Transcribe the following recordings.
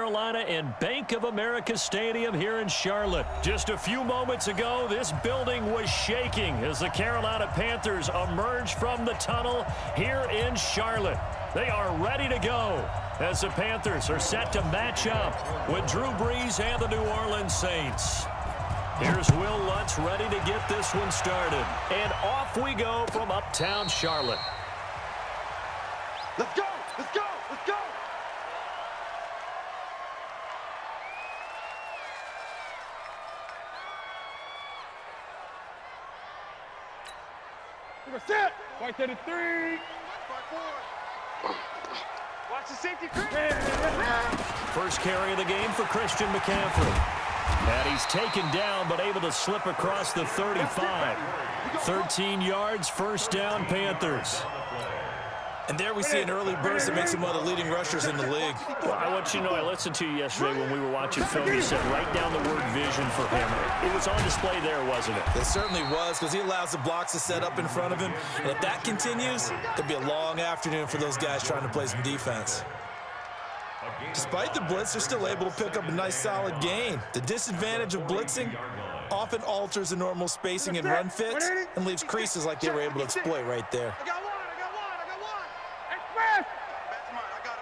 Carolina and Bank of America Stadium here in Charlotte. Just a few moments ago, this building was shaking as the Carolina Panthers emerged from the tunnel here in Charlotte. They are ready to go as the Panthers are set to match up with Drew Brees and the New Orleans Saints. Here's Will Lutz ready to get this one started. And off we go from uptown Charlotte. Let's go! Let's go! Let's go! We're set! White 33! Watch the safety creep! First carry of the game for Christian McCaffrey. And he's taken down, but able to slip across the 35. 13 yards, first down, Panthers. And there we see an early burst that makes him one of the leading rushers in the league. Well, I want you to know, I listened to you yesterday when we were watching film. You said write down the word vision for him. It was on display there, wasn't it? It certainly was, because he allows the blocks to set up in front of him. And if that continues, there'll be a long afternoon for those guys trying to play some defense. Despite the blitz, they're still able to pick up a nice solid gain. The disadvantage of blitzing often alters the normal spacing and run fits and leaves creases like they were able to exploit right there. I got one! Express! I got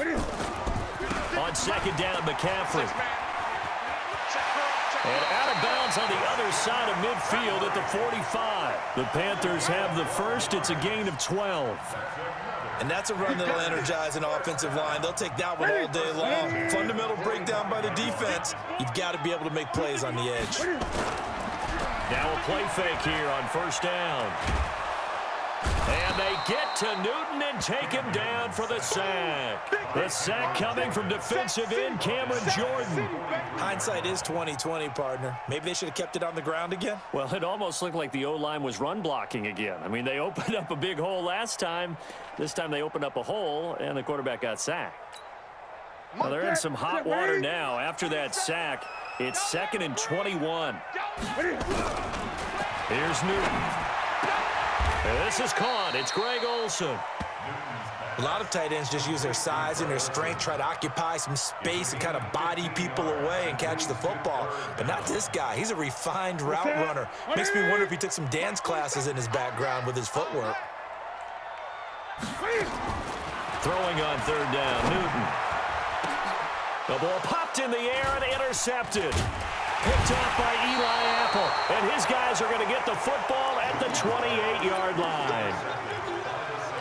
him! On second down, McCaffrey. And out of bounds on the other side of midfield at the 45. The Panthers have the first. It's a gain of 12. And that's a run that'll energize an offensive line. They'll take that one all day long. Fundamental breakdown by the defense. You've got to be able to make plays on the edge. Now a play fake here on first down. And they get to Newton and take him down for the sack. The sack coming from defensive end Cameron Jordan. Hindsight is 20/20, partner. Maybe they should have kept it on the ground again. Well, it almost looked like the O-line was run blocking again. I mean, they opened up a big hole last time. This time they opened up a hole, and the quarterback got sacked. Well, they're in some hot water now. After that sack, it's 2nd and 21. Here's Newton. This is caught. It's Greg Olsen. A lot of tight ends just use their size and their strength, try to occupy some space and kind of body people away and catch the football. But not this guy. He's a refined route runner. Makes me wonder if he took some dance classes in his background with his footwork. Throwing on third down, Newton. The ball popped in the air and intercepted. Picked off by Eli Apple. And his guys are going to get the football at the 28-yard line.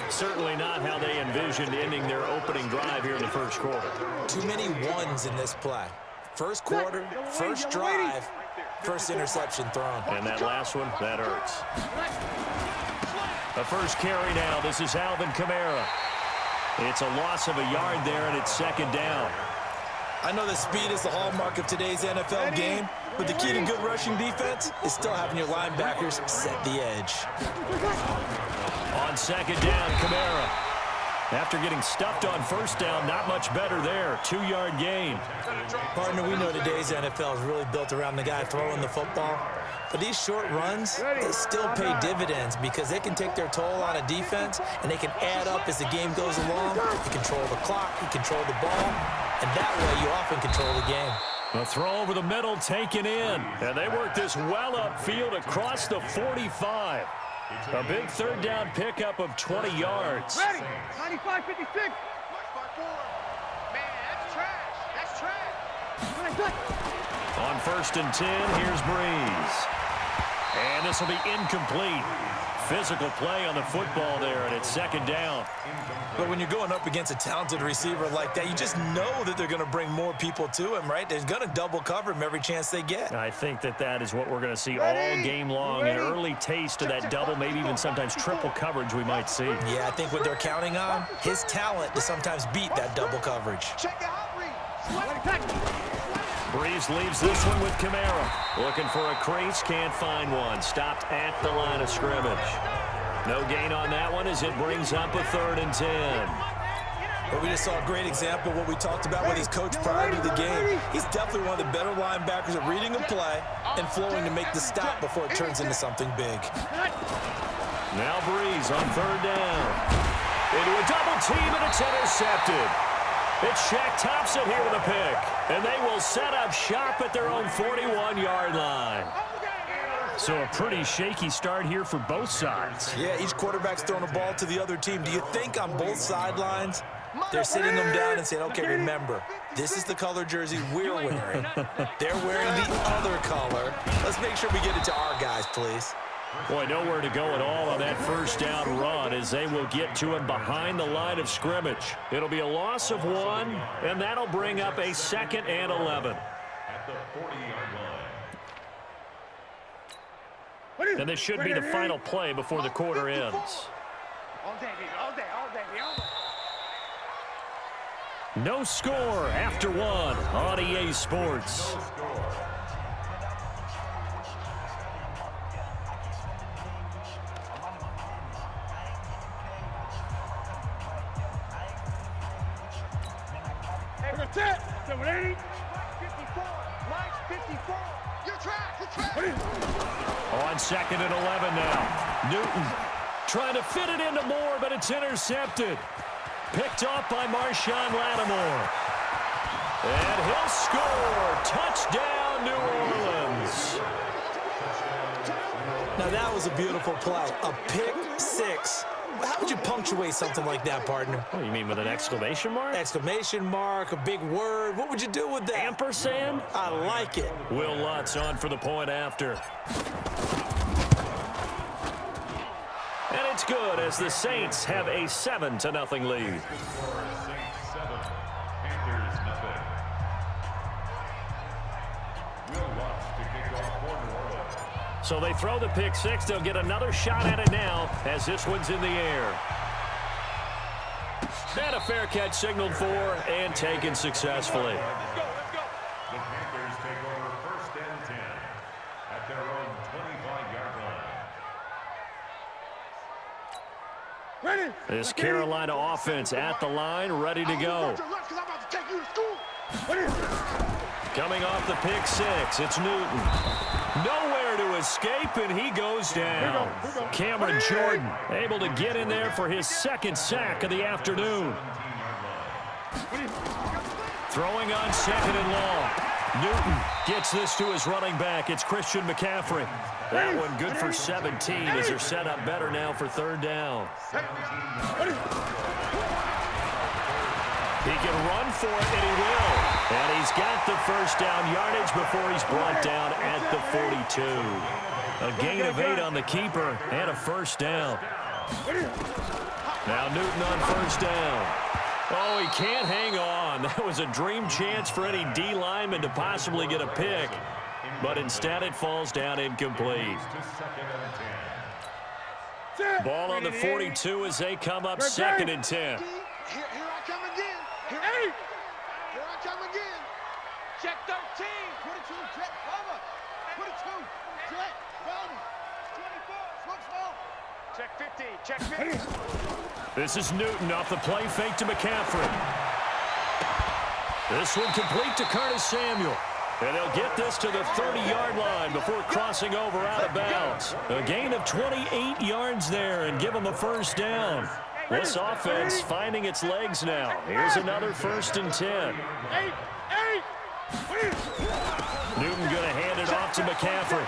Certainly not how they envisioned ending their opening drive here in the first quarter. Too many ones in this play. First quarter, first drive, first interception thrown. And that last one, that hurts. The first carry now. This is Alvin Kamara. It's a loss of a yard there, and it's second down. I know that speed is the hallmark of today's NFL game, but the key to good rushing defense is still having your linebackers set the edge. On second down, Kamara. After getting stuffed on first down, not much better there. 2-yard gain. Partner, we know today's NFL is really built around the guy throwing the football. But these short runs, they still pay dividends because they can take their toll on a defense and they can add up as the game goes along. You control the clock, you control the ball, and that way you often control the game. A throw over the middle taken in. And they work this well upfield across the 45. A big third down pickup of 20 yards. Ready! 95-56! Man, that's trash! That's trash! On first and 10, here's Brees. And this will be incomplete. Physical play on the football there, and it's second down. But when you're going up against a talented receiver like that, you just know that they're going to bring more people to him, right? They're going to double cover him every chance they get. I think that is what we're going to see all game long. An early taste of that double, maybe even sometimes triple coverage we might see. Yeah, I think what they're counting on, his talent to sometimes beat that double coverage. Check it out, Brees! Brees leaves this one with Kamara. Looking for a crease, can't find one. Stopped at the line of scrimmage. No gain on that one as it brings up a 3rd and 10. But we just saw a great example of what we talked about with his coach prior to the game. He's definitely one of the better linebackers at reading a play and flowing to make the stop before it turns into something big. Now Brees on 3rd down. Into a double team, and it's intercepted. It's Shaq Thompson here with a pick. And they will set up shop at their own 41-yard line. So a pretty shaky start here for both sides. Yeah, each quarterback's throwing a ball to the other team. Do you think on both sidelines they're sitting them down and saying, okay, remember, this is the color jersey we're wearing. They're wearing the other color. Let's make sure we get it to our guys, please. Boy, nowhere to go at all on that first down run as they will get to him behind the line of scrimmage. It'll be a loss of 1, and that'll bring up a 2nd and 11. At the 40-yard line. And this should be the final play before the quarter ends. All day, baby, all day, all day, all day. No score after 1 on EA Sports. Hey, that's it. 780. 54. Mike, 54. You're trapped. You're trapped. On 2nd and 11 now. Newton trying to fit it into Moore, but it's intercepted. Picked off by Marshawn Lattimore. And he'll score. Touchdown, New Orleans. Now, that was a beautiful play. A pick 6. How would you punctuate something like that, partner? Oh, you mean with an exclamation mark? Exclamation mark, a big word. What would you do with that? Ampersand? I like it. Will Lutz on for the point after. And it's good as the Saints have a 7-0 lead. Saints 7, Panthers nothing. Will Lutz to kick off for New Orleans. So they throw the pick 6. They'll get another shot at it now as this one's in the air. And a fair catch signaled for and taken successfully. The Panthers take over 1st and 10 at their own 25-yard line. Ready. This Carolina offense at the line, ready to go. Coming off the pick 6, it's Newton. Nowhere to escape, and he goes down. Cameron Jordan able to get in there for his 2nd sack of the afternoon. Throwing on 2nd and long. Newton gets this to his running back. It's Christian McCaffrey. That one good for 17 as they're set up better now for 3rd down. He can run for it, and he will. And he's got the 1st down yardage before he's brought down at the 42. A gain of 8 on the keeper and a 1st down. Now Newton on 1st down. Oh, he can't hang on. That was a dream chance for any D lineman to possibly get a pick. But instead it falls down incomplete. Ball on the 42 as they come up 2nd and 10. Here I come again. Here I come again. Check 13. 22, check cover. 22, check cover. 24, switch ball. Check 50, check 50. This is Newton off the play fake to McCaffrey. This one complete to Curtis Samuel. And they'll get this to the 30-yard line before crossing over out of bounds. A gain of 28 yards there and give them a 1st down. This offense finding its legs now. Here's another 1st and 10. Newton going to hand it off to McCaffrey.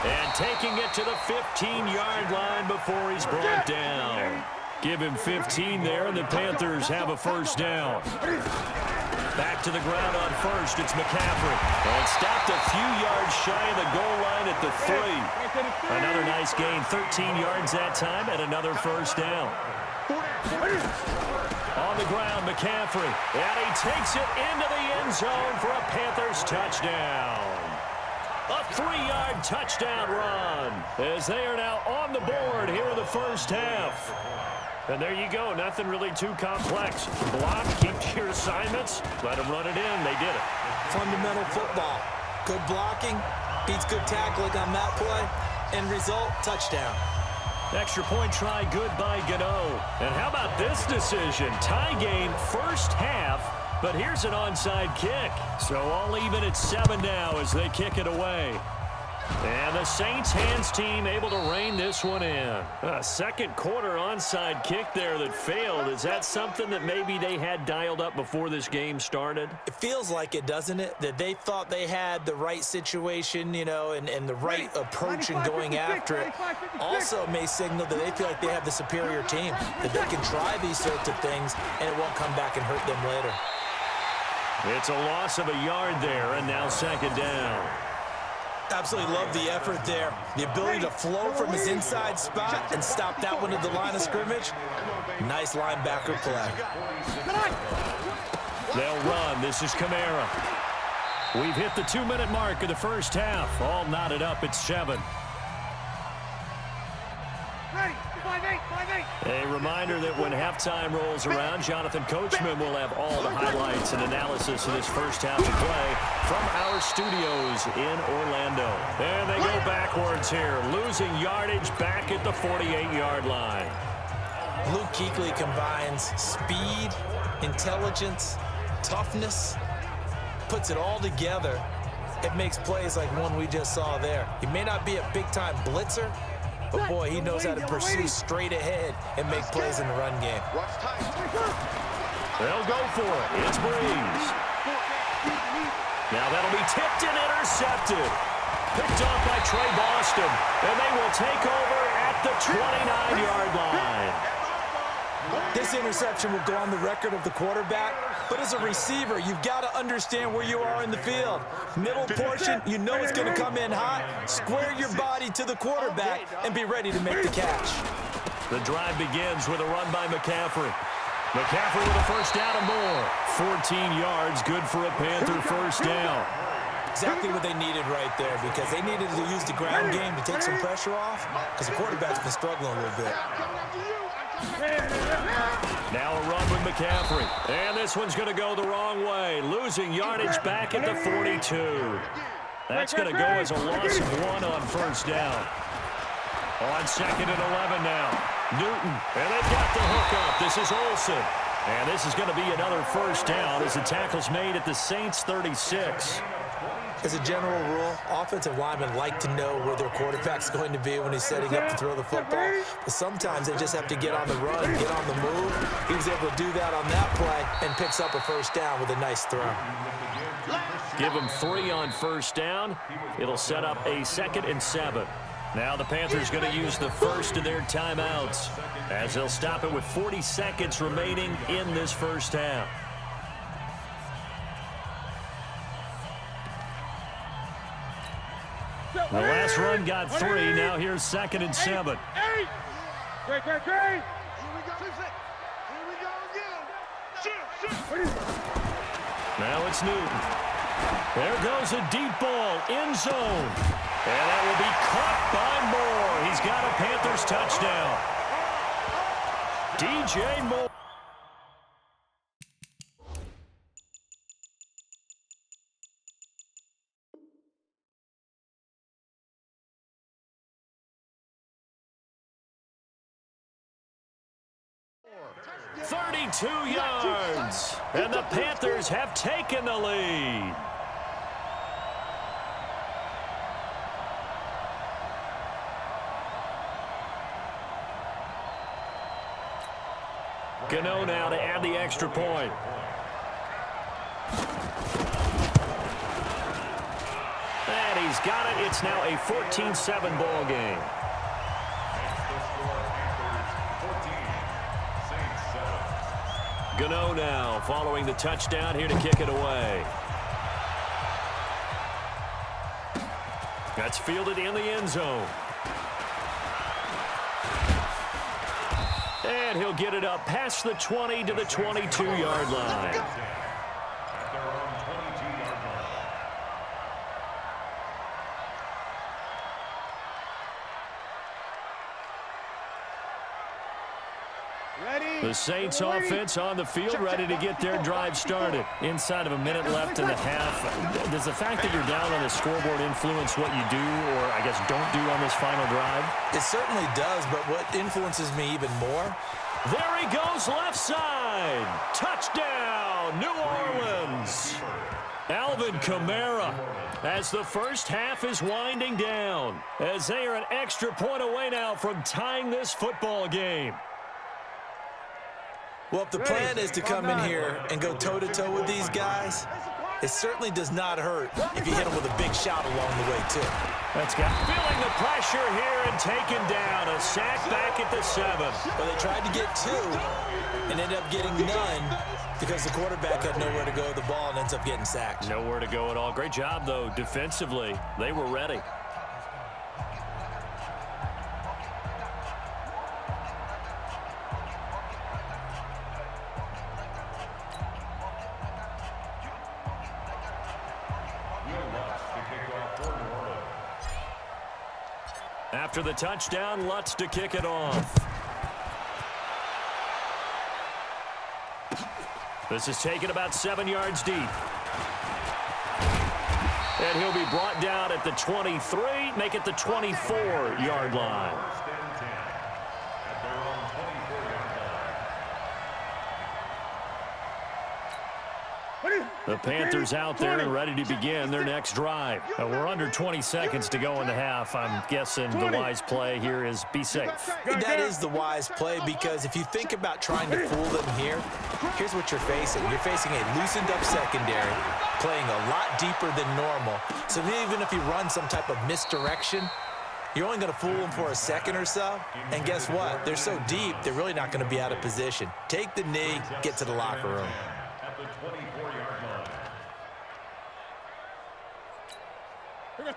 And taking it to the 15-yard line before he's brought down. Give him 15 there, and the Panthers have a 1st down. Back to the ground on 1st, it's McCaffrey. And stopped a few yards shy of the goal line at the 3. Another nice gain, 13 yards that time, and another 1st down. On the ground, McCaffrey. And he takes it into the end zone for a Panthers touchdown. A 3-yard touchdown run as they are now on the board here in the 1st half. And there you go. Nothing really too complex. Block, keep to your assignments, let them run it in. They did it. Fundamental football. Good blocking beats good tackling on that play. End result, touchdown. Extra point try good by Gano. And how about this decision? Tie game, 1st half, but here's an onside kick. So all even at 7 now as they kick it away. And the Saints hands team able to rein this one in. A second quarter onside kick there that failed. Is that something that maybe they had dialed up before this game started? It feels like it, doesn't it? That they thought they had the right situation, you know, and the right approach in going after it. Also may signal that they feel like they have the superior team, that they can try these sorts of things and it won't come back and hurt them later. It's a loss of a yard there, and now second down. Absolutely love the effort there. The ability to flow from his inside spot and stop that one at the line of scrimmage. Nice linebacker play. They'll run. This is Kamara. We've hit the 2-minute mark of the first half. All knotted up at 7. Ready, 5-8, 5-8. A reminder that when halftime rolls around, Jonathan Coachman will have all the highlights and analysis of this first half of play from our studios in Orlando. And they go backwards here, losing yardage back at the 48-yard line. Luke Kuechly combines speed, intelligence, toughness, puts it all together. It makes plays like one we just saw there. He may not be a big-time blitzer, but boy, he knows how to pursue straight ahead and make plays in the run game. They'll go for it. It's Breeze. Now that'll be tipped and intercepted. Picked off by Trey Boston. And they will take over at the 29-yard line. This interception will go on the record of the quarterback, but as a receiver, you've got to understand where you are in the field. Middle portion, you know it's going to come in hot. Square your body to the quarterback and be ready to make the catch. The drive begins with a run by McCaffrey. McCaffrey with a first down and more. 14 yards, good for a Panther first down. Exactly what they needed right there, because they needed to use the ground game to take some pressure off, because the quarterback's been struggling a little bit. Now a run with McCaffrey. And this one's going to go the wrong way. Losing yardage back at the 42. That's going to go as a loss of 1 on first down. On second and 11 now. Newton. And they've got the hook up. This is Olsen. And this is going to be another first down as the tackle's made at the Saints 36. As a general rule, offensive linemen like to know where their quarterback's going to be when he's setting up to throw the football. But sometimes they just have to get on the run, get on the move. He was able to do that on that play and picks up a first down with a nice throw. Give him 3 on first down. It'll set up a 2nd and 7. Now the Panthers going to use the first of their timeouts as they'll stop it with 40 seconds remaining in this first half. The last run got 3. Now here's 2nd and 7. Great. Here we go again. Shoot. Now it's Newton. There goes a deep ball, end zone. And that will be caught by Moore. He's got a Panthers touchdown. DJ Moore. .32 yards, and the Panthers have taken the lead. Gano now to add the extra point. And he's got it. It's now a 14-7 ball game. Gano now following the touchdown here to kick it away. That's fielded in the end zone. And he'll get it up past the 20 to the 22-yard line. The Saints offense on the field, ready to get their drive started. Inside of a minute left in the half. Does the fact that you're down on the scoreboard influence what you do, or I guess don't do on this final drive? It certainly does, but what influences me even more? There he goes, left side. Touchdown, New Orleans. Alvin Kamara as the first half is winding down, as they are an extra point away now from tying this football game. Well, if the plan is to come in here and go toe-to-toe with these guys, it certainly does not hurt if you hit them with a big shot along the way, too. That's got feeling the pressure here and taken down. A sack back at the 7. Well, they tried to get 2 and ended up getting none because the quarterback had nowhere to go with the ball and ends up getting sacked. Nowhere to go at all. Great job, though, defensively. They were ready. After the touchdown, Lutz to kick it off. This is taken about 7 yards deep. And he'll be brought down at the 23, make it the 24-yard line. The Panthers out there and ready to begin their next drive. We're under 20 seconds to go in the half. I'm guessing the wise play here is be safe. That is the wise play, because if you think about trying to fool them here, here's what you're facing. You're facing a loosened up secondary, playing a lot deeper than normal. So even if you run some type of misdirection, you're only going to fool them for a second or so. And guess what? They're so deep, they're really not going to be out of position. Take the knee, get to the locker room.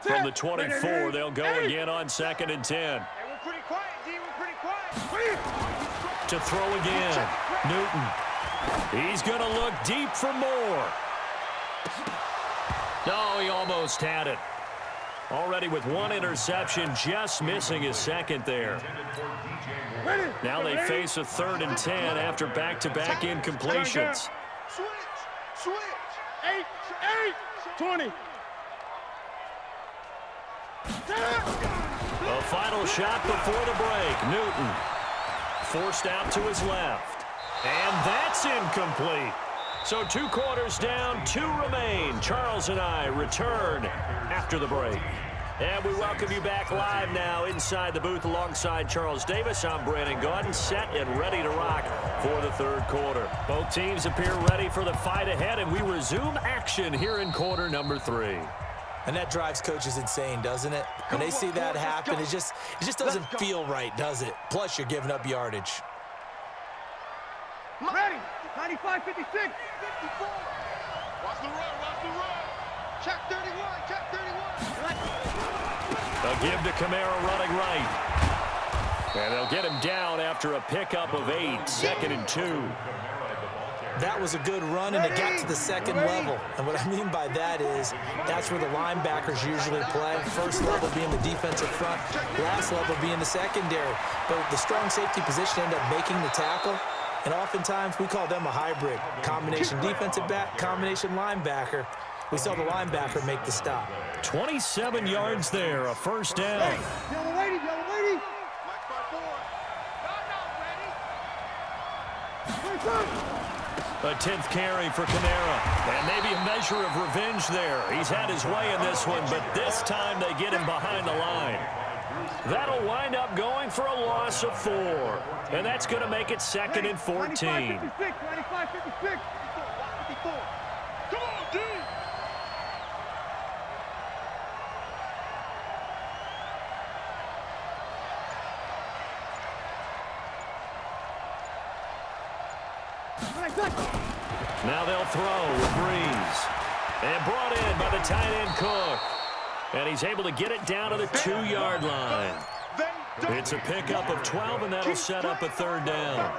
From the 24, they'll go again on 2nd and 10. Hey, we're pretty quiet, D. We're pretty quiet. To throw again. Newton. He's going to look deep for more. No, he almost had it. Already with 1 interception, just missing his 2nd there. Now they face a 3rd and 10 after back-to-back incompletions. Switch. 8, 20. A final shot before the break. Newton forced out to his left. And that's incomplete. So 2 quarters down, 2 remain. Charles and I return after the break. And we welcome you back live now inside the booth alongside Charles Davis. I'm Brandon Gordon, set and ready to rock for the 3rd quarter. Both teams appear ready for the fight ahead, and we resume action here in quarter number 3. And that drives coaches insane, doesn't it? When they see that happen, it just doesn't feel right, does it? Plus, you're giving up yardage. Ready. 95, 56, 54. Watch the run. Check 31. They'll give to Kamara running right. And they'll get him down after a pickup of 8, 2nd and 2. That was a good run, and it got to the 2nd level. And what I mean by that is that's where the linebackers usually play. First level being the defensive front, last level being the secondary. But the strong safety position ended up making the tackle. And oftentimes we call them a hybrid. Combination defensive back, combination linebacker. We saw the linebacker make the stop. 27 yards there, a first down. Hey, yellow lady. Match by 4. Ready. A 10th carry for Kamara. And maybe a measure of revenge there. He's had his way in this one, but this time they get him behind the line. That'll wind up going for a loss of 4. And that's going to make it 2nd and 14. 95, 56. Come on, D. Now they'll throw with Breeze. And brought in by the tight end Cook. And he's able to get it down to the 2-yard line. It's a pickup of 12, and that'll set up a 3rd down.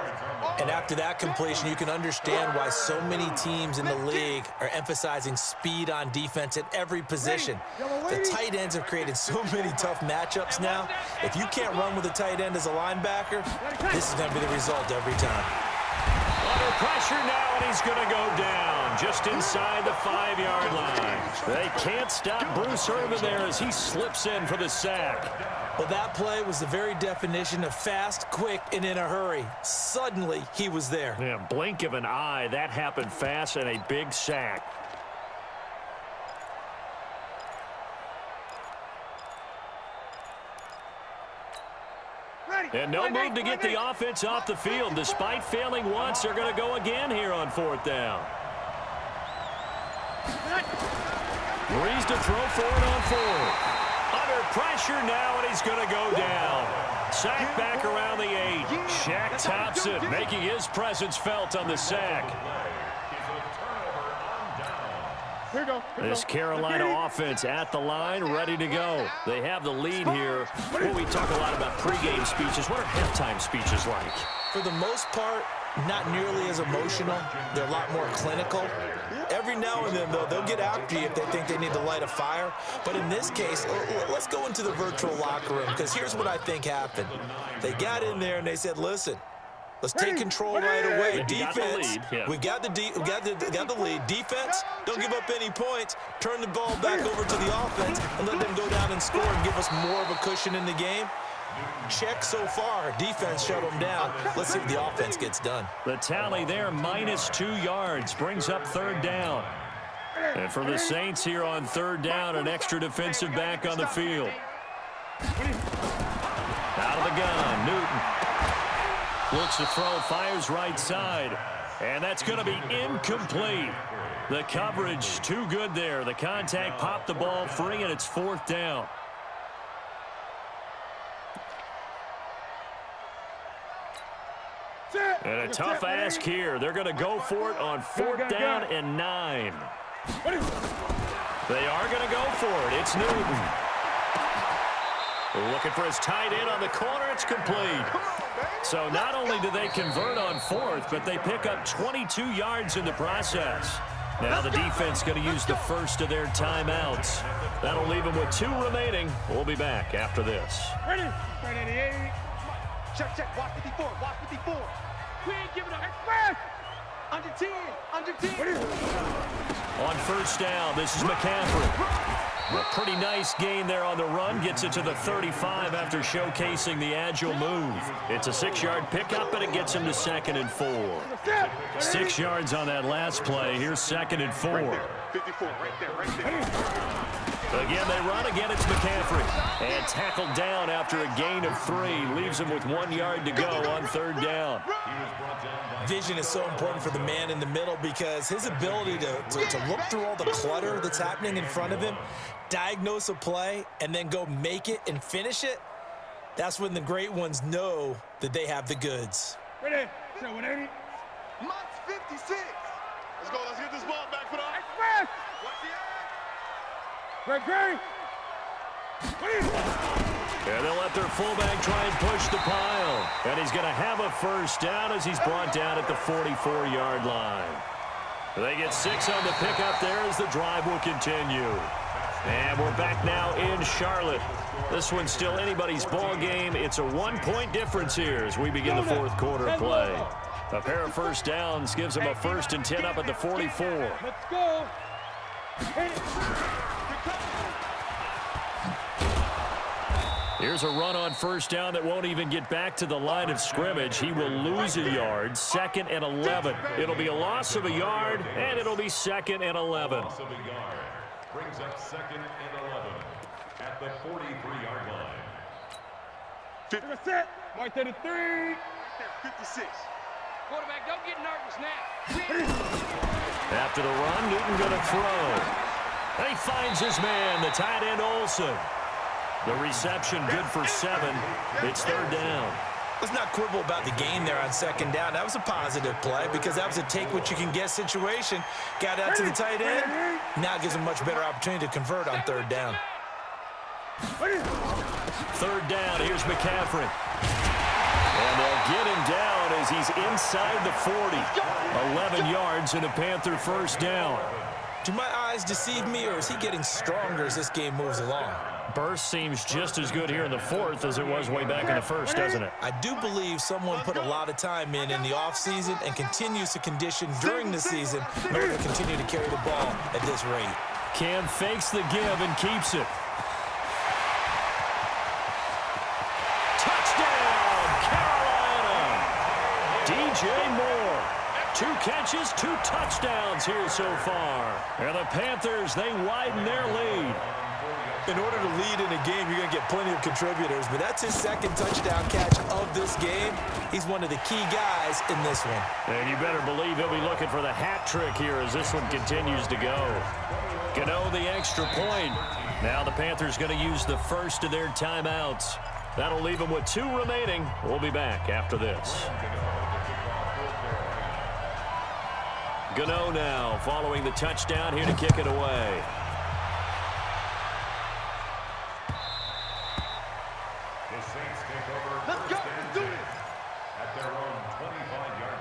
And after that completion, you can understand why so many teams in the league are emphasizing speed on defense at every position. The tight ends have created so many tough matchups now. If you can't run with a tight end as a linebacker, this is going to be the result every time. Under pressure now, and he's going to go down just inside the 5-yard line. They can't stop Bruce Irvin there as he slips in for the sack. Well, that play was the very definition of fast, quick, and in a hurry. Suddenly, he was there. Yeah, blink of an eye, that happened fast, and a big sack. And no move to get the offense off the field. Despite failing once, they're going to go again here on 4th down. Breeze to throw for it on 4th. Under pressure now, and he's going to go down. Sack back around the 8. Shaq tops it, making his presence felt on the sack. This Carolina offense at the line, ready to go. They have the lead here. Well, we talk a lot about pregame speeches. What are halftime speeches like? For the most part, not nearly as emotional. They're a lot more clinical. Every now and then, though, they'll get after you if they think they need to light a fire. But in this case, let's go into the virtual locker room, because here's what I think happened. They got in there and they said, listen, let's take control right away. Defense, we got the lead. Defense, don't give up any points. Turn the ball back over to the offense and let them go down and score and give us more of a cushion in the game. Check so far. Defense shut them down. Let's see if the offense gets done. The tally there, -2 yards, brings up 3rd down. And for the Saints here on 3rd down, an extra defensive back on the field. Out of the gun, Newton. Looks to throw, fires right side. And that's going to be incomplete. The coverage too good there. The contact popped the ball free, and it's 4th down. And a tough ask here. They're going to go for it on 4th down and 9. They are going to go for it. It's Newton. Looking for his tight end on the corner. It's complete. So not only do they convert on 4th, but they pick up 22 yards in the process. Now the defense going to use the first of their timeouts. That'll leave them with 2 remaining. We'll be back after this. Ready? 88. Check. Watch 54. Watch 54. We ain't giving up. Express! Under 10. Under 10. On 1st down, this is McCaffrey. A pretty nice gain there on the run. Gets it to the 35 after showcasing the agile move. It's a 6-yard pickup, and it gets him to 2nd and 4. 6 yards on that last play. Here's 2nd and 4. 54, right there. Again, they run. Again, it's McCaffrey. And tackled down after a gain of 3. Leaves him with 1 yard to go on 3rd down. Vision is so important for the man in the middle, because his ability to look through all the clutter that's happening in front of him, diagnose a play, and then go make it and finish it, that's when the great ones know that they have the goods. Ready? 180. Mott's 56. Let's go. Let's get this ball back for the Express. Watch the Great. And they'll let their fullback try and push the pile. And he's going to have a 1st down as he's brought down at the 44-yard line. They get 6 on the pickup there as the drive will continue. And we're back now in Charlotte. This one's still anybody's ball game. It's a 1-point difference here as we begin the 4th quarter play. A pair of 1st downs gives them a 1st and 10 up at the 44. Let's go. Here's a run on 1st down that won't even get back to the line of scrimmage. He will lose a yard. 2nd and 11. It'll be a loss of a yard, and it'll be 2nd and 11. Loss of a yard. Brings up 2nd and 11 at the 43-yard line. 50%. Right there to 3. 56. Quarterback, don't get nervous now. After the run, Newton going to throw. And he finds his man, the tight end Olsen. The reception good for 7. It's 3rd down. Let's not quibble about the gain there on 2nd down. That was a positive play, because that was a take-what-you-can-get situation. Got out to the tight end. Now gives him a much better opportunity to convert on 3rd down. 3rd down. Here's McCaffrey. And they'll get him down as he's inside the 40. 11 yards and a Panther 1st down. Do my eyes deceive me, or is he getting stronger as this game moves along? Burst seems just as good here in the 4th as it was way back in the 1st, doesn't it? I do believe someone put a lot of time in the offseason and continues to condition during the season in order to continue to carry the ball at this rate. Cam fakes the give and keeps it. Touchdown, Carolina! DJ Moore. 2 catches, 2 touchdowns here so far. And the Panthers, they widen their lead. In order to lead in a game, you're going to get plenty of contributors, but that's his second touchdown catch of this game. He's one of the key guys in this one. And you better believe he'll be looking for the hat trick here as this one continues to go. Gano the extra point. Now the Panthers going to use the first of their timeouts. That'll leave them with 2 remaining. We'll be back after this. Gano now following the touchdown here to kick it away. The Saints take over first and 10 at their own 25-yard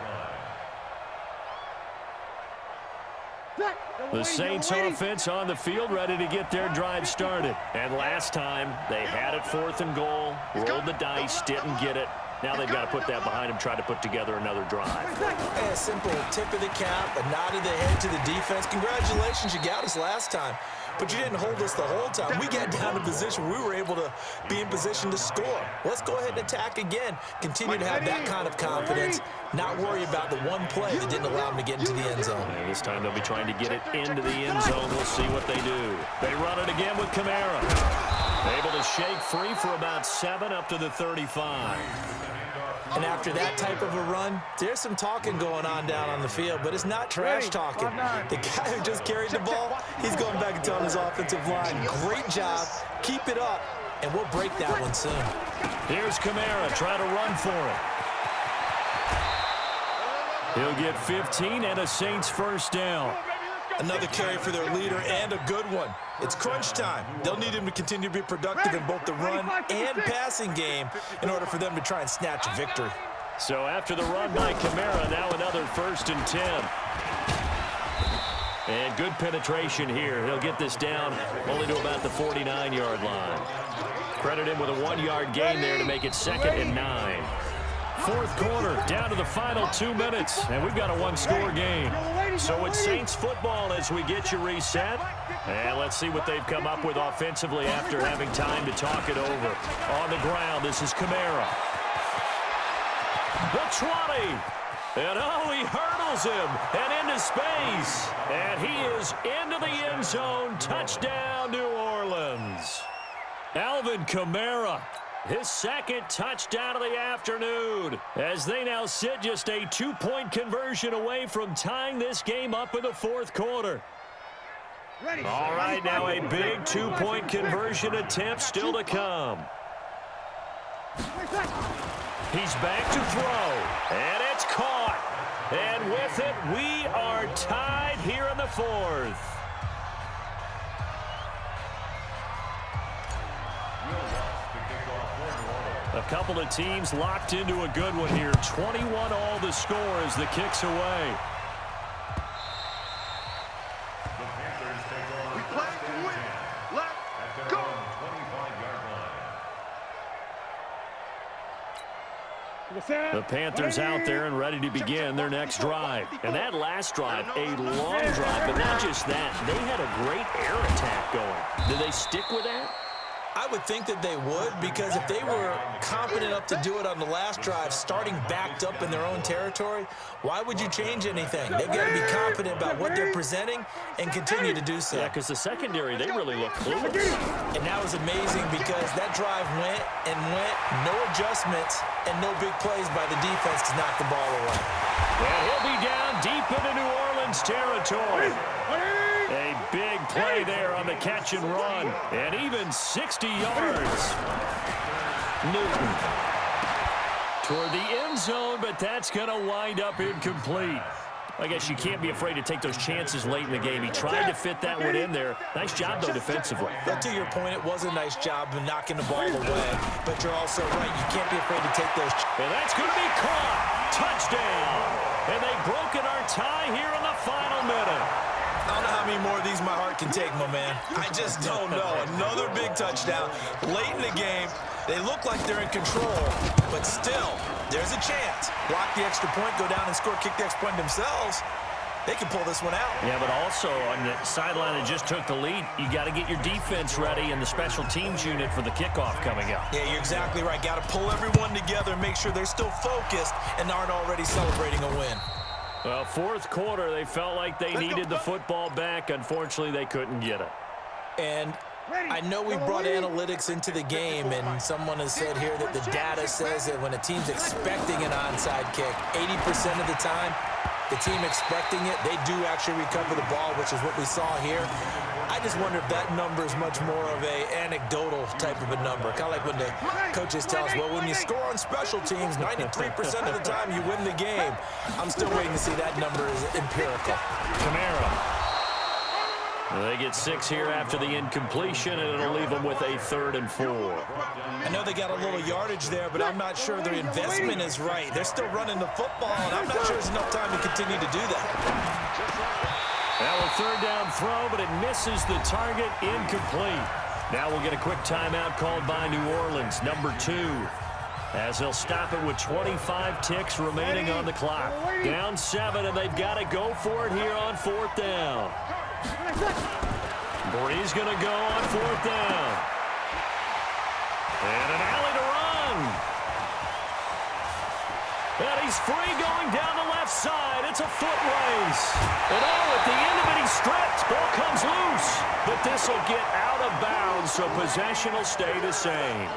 line. The Saints offense on the field ready to get their drive started. And last time they had it 4th and goal, rolled the dice, didn't get it. Now they've got to put that behind them, try to put together another drive. Hey, a simple tip of the cap, a nod of the head to the defense. Congratulations, you got us last time. But you didn't hold us the whole time. We got down to position. We were able to be in position to score. Let's go ahead and attack again. Continue to have that kind of confidence. Not worry about the one play that didn't allow them to get into the end zone. And this time they'll be trying to get it into the end zone. We'll see what they do. They run it again with Kamara. Able to shake free for about 7 up to the 35. And after that type of a run, there's some talking going on down on the field, but it's not trash talking. The guy who just carried the ball, he's going back and telling his offensive line, great job, keep it up, and we'll break that one soon. Here's Kamara trying to run for it. He'll get 15 and a Saints first down. Another carry for their leader and a good one. It's crunch time. They'll need him to continue to be productive in both the run and passing game in order for them to try and snatch a victory. So after the run by Kamara, now another 1st and 10. And good penetration here. He'll get this down only to about the 49-yard line. Credit him with a 1-yard gain there to make it 2nd and 9. 4th quarter, down to the final 2 minutes, and we've got a 1-score game. So it's Saints football as we get you reset. And let's see what they've come up with offensively after having time to talk it over. On the ground, this is Kamara. The 20. And oh, he hurdles him and into space. And he is into the end zone. Touchdown, New Orleans. Alvin Kamara. His 2nd touchdown of the afternoon as they now sit just a 2-point conversion away from tying this game up in the 4th quarter. All right, now a big 2-point conversion attempt still to come. He's back to throw, and it's caught. And with it, we are tied here in the 4th. A couple of teams locked into a good one here. 21 all the score as the kick's away. The Panthers take over first and 10 at their own 25-yard line. The Panthers out there and ready to begin their next drive. And that last drive, a long drive, but not just that. They had a great air attack going. Did they stick with that? I would think that they would, because if they were confident enough to do it on the last drive, starting backed up in their own territory, why would you change anything? They've got to be confident about what they're presenting and continue to do so. Yeah, because the secondary, they really look clueless. And that was amazing because that drive went and went, no adjustments, and no big plays by the defense to knock the ball away. And he'll be down deep into New Orleans territory. A big play there on the catch and run, and even 60 yards. Newton toward the end zone, but that's going to wind up incomplete. I guess you can't be afraid to take those chances late in the game. He tried to fit that one in there. Nice job, though, defensively. But to your point, it was a nice job of knocking the ball away. But you're also right. You can't be afraid to take those chances. And that's going to be caught. Touchdown. And they've broken our tie here in the final minute. I don't know how many more of these my heart can take, my man. I just don't know. Another big touchdown late in the game. They look like they're in control, but still, there's a chance. Block the extra point, go down and score, kick the extra point themselves. They can pull this one out. Yeah, but also on the sideline that just took the lead, you got to get your defense ready and the special teams unit for the kickoff coming up. Yeah, you're exactly right. Got to pull everyone together and make sure they're still focused and aren't already celebrating a win. Well, 4th quarter, they felt like they needed the football back. Unfortunately, they couldn't get it. And I know we brought analytics into the game, and someone has said here that the data says that when a team's expecting an onside kick, 80% of the time, the team expecting it, they do actually recover the ball, which is what we saw here. I just wonder if that number is much more of a anecdotal type of a number. Kind of like when the coaches tell us, well, when you score on special teams, 93% of the time you win the game. I'm still waiting to see that number is empirical. Kamara. They get 6 here after the incompletion, and it'll leave them with a 3rd and 4. I know they got a little yardage there, but I'm not sure their investment is right. They're still running the football, and I'm not sure there's enough time to continue to do that. Now a 3rd down throw, but it misses the target, incomplete. Now we'll get a quick timeout called by New Orleans, number 2. As they'll stop it with 25 ticks remaining on the clock. Down 7, and they've got to go for it here on 4th down. Bree's going to go on 4th down. And an alley to run. And he's free going down the left side. It's a foot race. And oh, at the end of it, he's stripped. Ball comes loose. But this will get out of bounds, so possession will stay the same.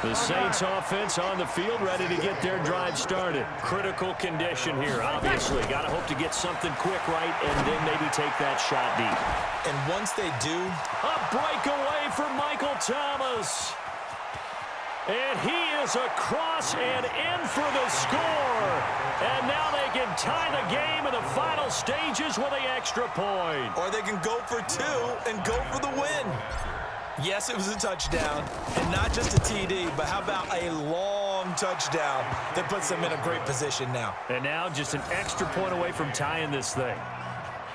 The Saints offense on the field, ready to get their drive started. Critical condition here, obviously. Got to hope to get something quick right and then maybe take that shot deep. And once they do, a breakaway for Michael Thomas. And he is across and in for the score. And now they can tie the game in the final stages with an extra point. Or they can go for 2 and go for the win. Yes, it was a touchdown, and not just a TD, but how about a long touchdown that puts them in a great position now. And now just an extra point away from tying this thing.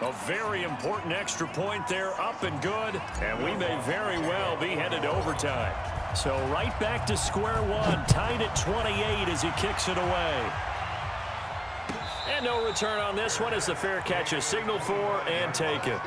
A very important extra point there, up and good, and we may very well be headed to overtime. So right back to square one, tied at 28 as he kicks it away. And no return on this one as the fair catch is signaled for and taken.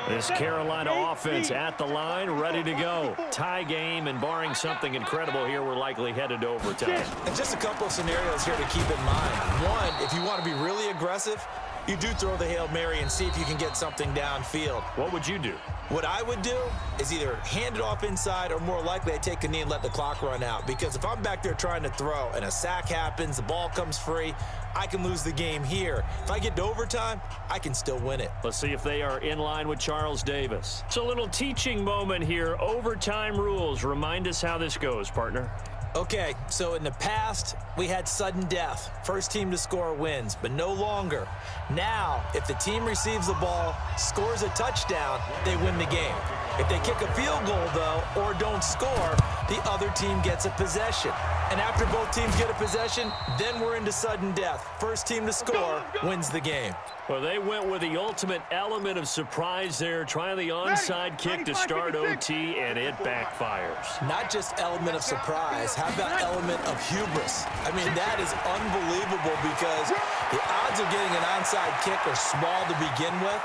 This Carolina offense at the line, ready to go. Tie game, and barring something incredible here, we're likely headed to overtime. And just a couple of scenarios here to keep in mind. One, if you want to be really aggressive, you do throw the Hail Mary and see if you can get something downfield. What would you do? What I would do is either hand it off inside or more likely I take a knee and let the clock run out. Because if I'm back there trying to throw and a sack happens, the ball comes free, I can lose the game here. If I get to overtime, I can still win it. Let's see if they are in line with Charles Davis. It's a little teaching moment here. Overtime rules. Remind us how this goes, partner. Okay, so in the past, we had sudden death. First team to score wins, but no longer. Now, if the team receives the ball, scores a touchdown, they win the game. If they kick a field goal, though, or don't score, the other team gets a possession. And after both teams get a possession, then we're into sudden death. First team to score wins the game. Well, they went with the ultimate element of surprise there, trying the onside kick to start OT, and it backfires. Not just element of surprise, how about element of hubris? I mean, that is unbelievable because the odds of getting an onside kick are small to begin with,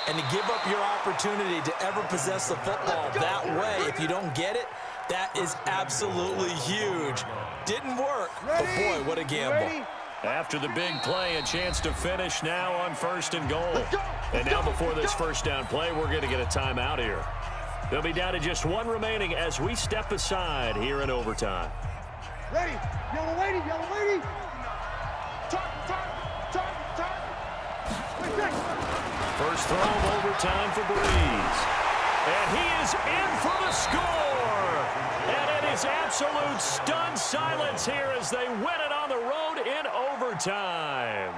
and to give up your opportunity to ever possess the football that way, if you don't get it, that is absolutely huge. Didn't work, but boy, what a gamble. After the big play, a chance to finish now on 1st and goal. And now before this first down play, we're going to get a timeout here. They'll be down to just 1 remaining as we step aside here in overtime. Ready, yellow lady, yellow lady. Turn. First throw of overtime for Breeze. And he is in for the score. And it is absolute stunned silence here as they win it on the road in overtime.